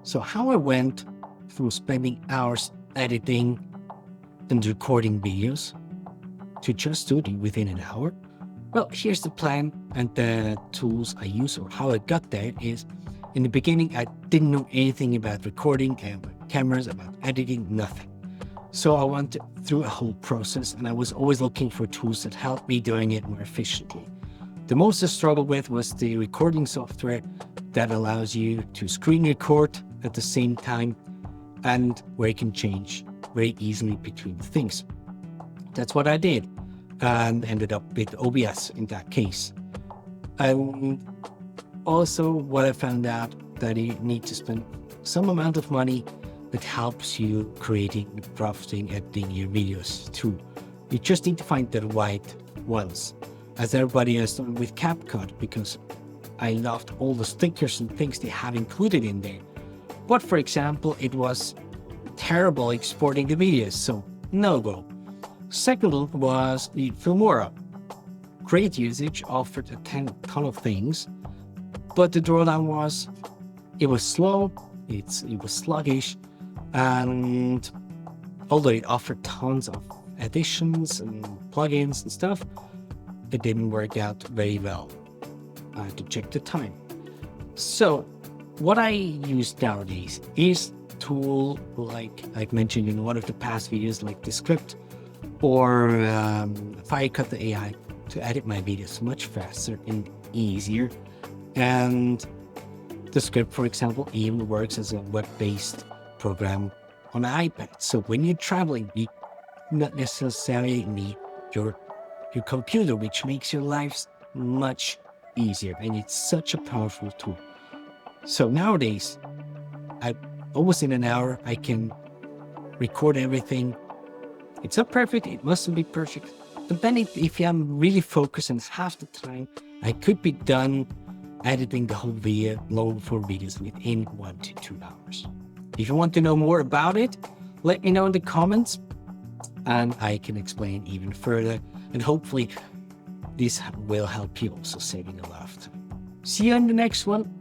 So how I went through spending hours editing and recording videos to just do it within an hour. Well, here's the plan and the tools I use, or how I got there is, in the beginning, I didn't know anything about recording, about cameras, about editing, nothing. So I went through a whole process, and I was always looking for tools that helped me doing it more efficiently. The most I struggled with was the recording software that allows you to screen record at the same time, and where you can change very easily between things. That's what I did, and ended up with OBS in that case. And also what I found out that you need to spend some amount of money that helps you creating, drafting, editing your videos too. You just need to find the right ones. As everybody has done with CapCut, because I loved all the stickers and things they have included in there. But for example, it was terrible exporting the videos, so no go. Second was the Filmora. Great usage, offered a ton of things, but the drawdown was, it was slow, it was sluggish, and although it offered tons of additions and plugins and stuff, it didn't work out very well. I had to check the time. So what I use nowadays is tool like I've mentioned in one of the past videos, like Descript or FireCut the AI, to edit my videos much faster and easier. And Descript, for example, even works as a web-based program on an iPad. So when you're traveling, you not necessarily need your computer, which makes your lives much easier. And it's such a powerful tool. So nowadays, almost in an hour, I can record everything. It's not perfect, it mustn't be perfect. But then if I'm really focused and half the time, I could be done editing the whole video, long form videos within 1 to 2 hours. If you want to know more about it, let me know in the comments and I can explain even further. And hopefully this will help you also saving a lot of time. See you in the next one.